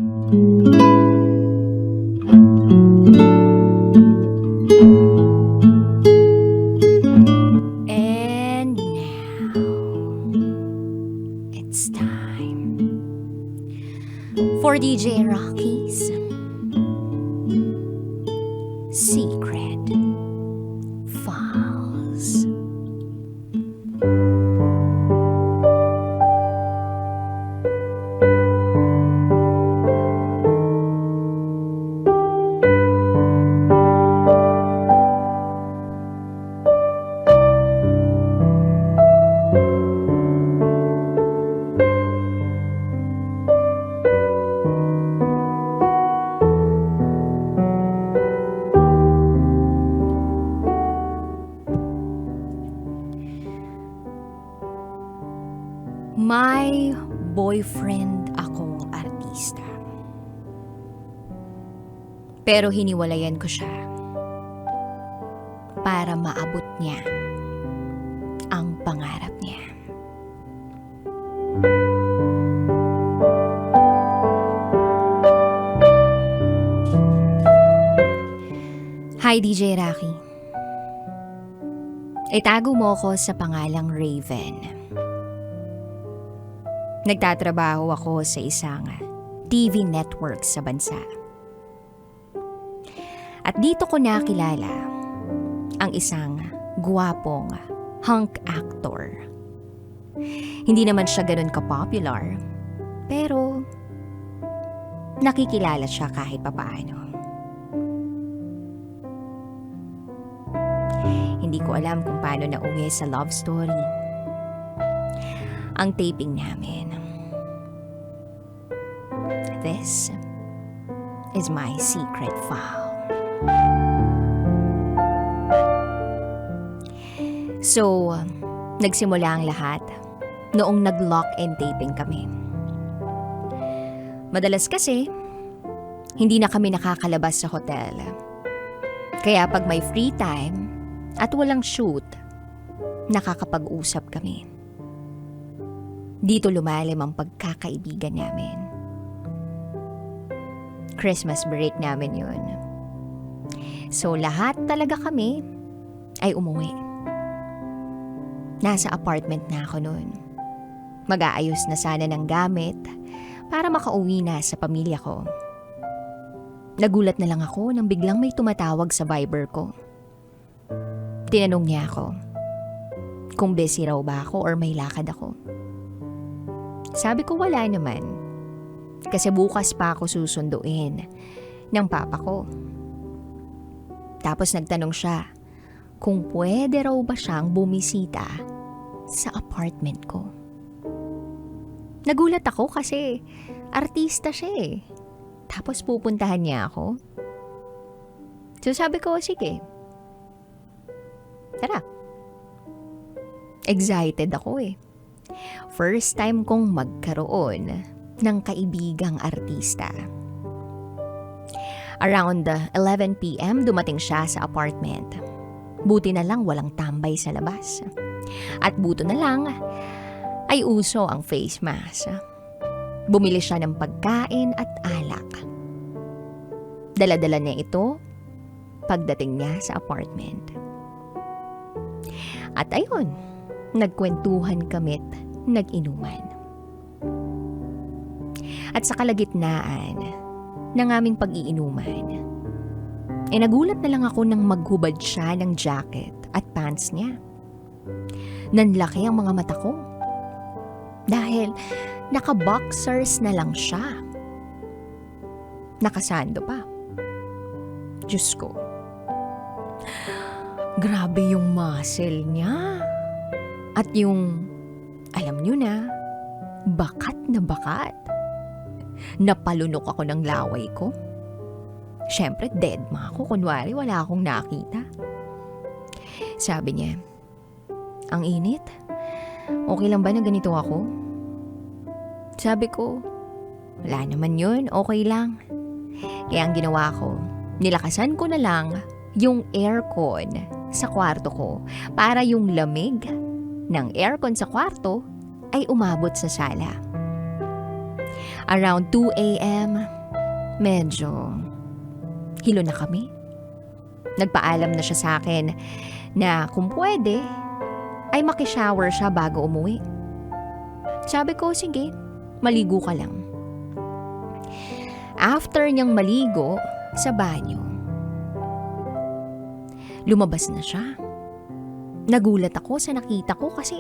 And now, it's time for DJ Rocky's Secret Files. May boyfriend akong artista. Pero hiniwalayan ko siya para maabot niya ang pangarap niya. Hi DJ Rocky. Itago mo ako sa pangalang Raven. Nagtatrabaho ako sa isang TV network sa bansa. At dito ko nakilala ang isang guwapong hunk actor. Hindi naman siya ganun ka-popular, pero nakikilala siya kahit papaano. Hindi ko alam kung paano nauwi sa love story ang taping namin. This is my secret file. So, nagsimula ang lahat noong nag-lock and taping kami. Madalas kasi, hindi na kami nakakalabas sa hotel. Kaya pag may free time at walang shoot, nakakapag-usap kami. Dito lumalim ang pagkakaibigan namin. Christmas break namin yun. So lahat talaga kami ay umuwi. Nasa apartment na ako noon. Mag-aayos na sana ng gamit para makauwi na sa pamilya ko. Nagulat na lang ako nang biglang may tumatawag sa Viber ko. Tinanong niya ako kung busy raw ba ako or may lakad ako. Sabi ko wala naman, kasi bukas pa ako susunduin ng papa ko. Tapos nagtanong siya kung pwede raw ba siyang bumisita sa apartment ko. Nagulat ako kasi artista siya eh. Tapos pupuntahan niya ako. So sabi ko, sige. Tara. Excited ako eh. First time kong magkaroon ng kaibigang artista. Around 11 p.m. dumating siya sa apartment. Buti na lang walang tambay sa labas. At buto na lang ay uso ang face mask. Bumili siya ng pagkain at alak. Dala-dala niya ito pagdating niya sa apartment. At ayun, nagkwentuhan kami't nag-inuman. At sa kalagitnaan ng aming pag-iinuman, nagulat na lang ako nang maghubad siya ng jacket at pants niya. Nanlaki ang mga mata ko dahil naka-boxers na lang siya. Nakasando pa. Diyos ko. Grabe yung muscle niya. At yung, alam nyo na, bakat na bakat. Napalunok ako ng laway ko. Siyempre, dead ma ako. Kunwari, wala akong nakita. Sabi niya, ang init? Okay lang ba na ganito ako? Sabi ko, wala naman yun. Okay lang. Kaya ang ginawa ko, nilakasan ko na lang yung aircon sa kwarto ko para yung lamig ng aircon sa kwarto ay umabot sa sala. Around 2 a.m., medyo hilo na kami. Nagpaalam na siya sa akin na kung pwede, ay makishower siya bago umuwi. Sabi ko, sige, maligo ka lang. After niyang maligo sa banyo, lumabas na siya. Nagulat ako sa nakita ko kasi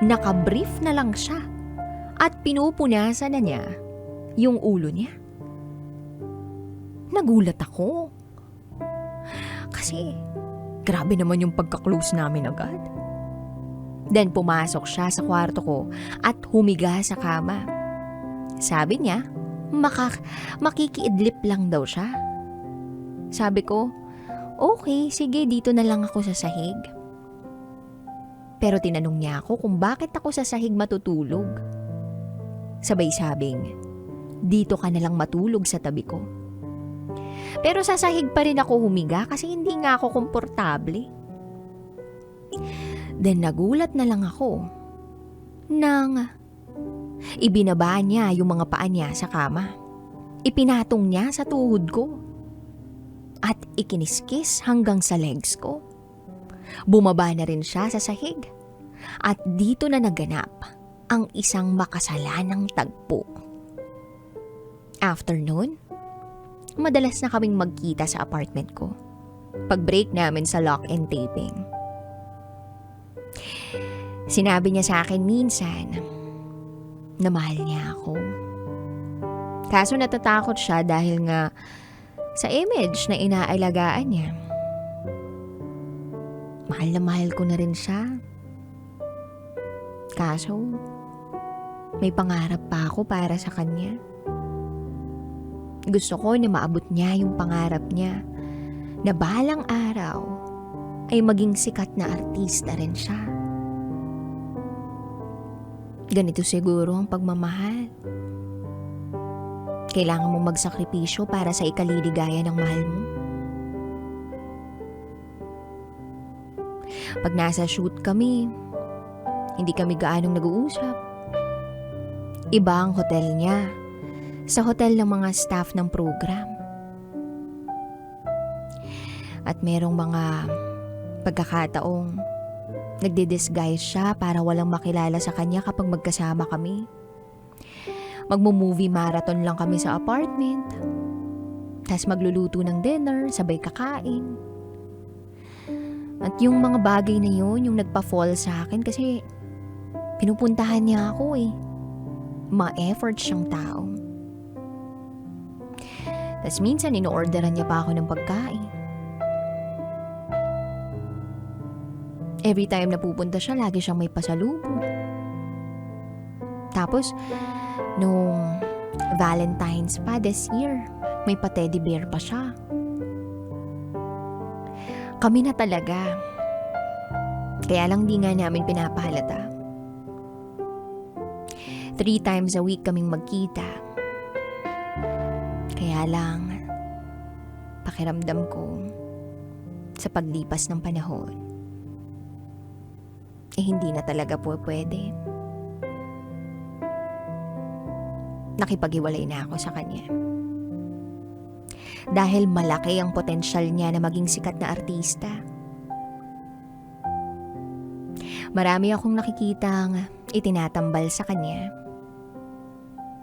nakabrief na lang siya at pinupunasan na niya yung ulo niya. Nagulat ako. Kasi grabe naman yung pagka-close namin agad. Then pumasok siya sa kwarto ko at humiga sa kama. Sabi niya, makikiidlip lang daw siya. Sabi ko, okay, sige, dito na lang ako sa sahig. Pero tinanong niya ako kung bakit ako sa sahig matutulog. Sabay sabing, dito ka na lang matulog sa tabi ko. Pero sa sahig pa rin ako humiga kasi hindi nga ako komportable. Then nagulat na lang ako nang ibinaba niya yung mga paa niya sa kama. Ipinatong niya sa tuhod ko at ikiniskis hanggang sa legs ko. Bumaba na rin siya sa sahig at dito na naganap ang isang makasalanang tagpo. After noon, madalas na kaming magkita sa apartment ko pag break namin sa lock and taping. Sinabi niya sa akin minsan na mahal niya ako. Kaso natatakot siya dahil nga sa image na inaalagaan niya. Mahal na mahal ko na rin siya. Kaso may pangarap pa ako para sa kanya. Gusto ko na maabot niya yung pangarap niya na balang araw ay maging sikat na artista rin siya. Ganito siguro ang pagmamahal. Kailangan mo magsakripisyo para sa ikaliligaya ng mahal mo. Pag nasa shoot kami, hindi kami gaanong nag-uusap. Iba ang hotel niya sa hotel ng mga staff ng program. At merong mga pagkakataong nagdi-disguise siya para walang makilala sa kanya kapag magkasama kami. Magmo-movie marathon lang kami sa apartment. Tas magluluto ng dinner, sabay kakain. At yung mga bagay na yun, yung nagpa-fall sa akin kasi pinupuntahan niya ako eh. Ma-effort siyang tao. Tas minsan ino-orderan niya pa ako ng pagkain. Every time na pupunta siya, lagi siyang may pasalubong. Tapos, nung Valentine's pa this year, may pa-teddy bear pa siya. Kami na talaga. Kaya lang di nga namin pinapahalata. 3 times a week kaming magkita. Kaya lang, pakiramdam ko, sa paglipas ng panahon, hindi na talaga po pwede. Nakipag-iwalay na ako sa kanya. Dahil malaki ang potensyal niya na maging sikat na artista. Marami akong nakikitang itinatambal sa kanya.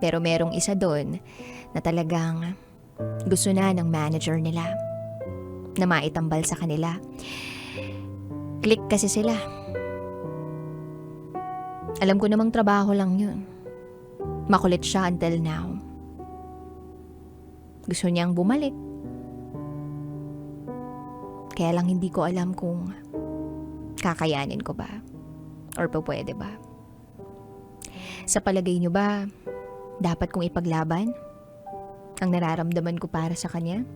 Pero merong isa doon na talagang gusto na ng manager nila na maitambal sa kanila. Click kasi sila. Alam ko namang trabaho lang yun. Makulit siya until now. Gusto niyang bumalik. Kaya lang hindi ko alam kung kakayanin ko ba or pwede ba. Sa palagay niyo ba, dapat kong ipaglaban ang nararamdaman ko para sa kanya?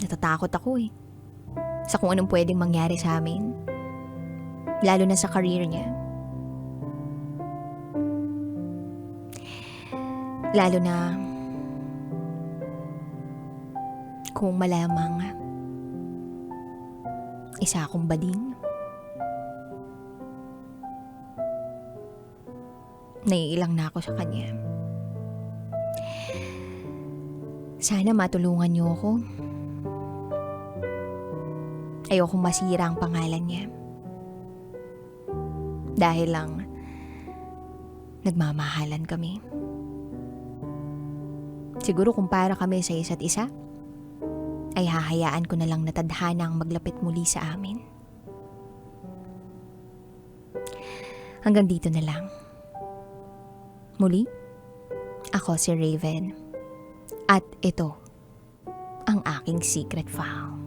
Natatakot ako eh. Sa kung anong pwedeng mangyari sa amin. Lalo na sa career niya. Lalo na kung malamang isa akong bading. Naiilang na ako sa kanya. Sana matulungan niyo ako. Ayokong masira ang pangalan niya. Dahil lang nagmamahalan kami. Siguro kung para kami sa isa't isa, ay hahayaan ko na lang na tadhana ang maglapit muli sa amin. Hanggang dito na lang. Muli, ako si Raven. At ito ang aking secret file.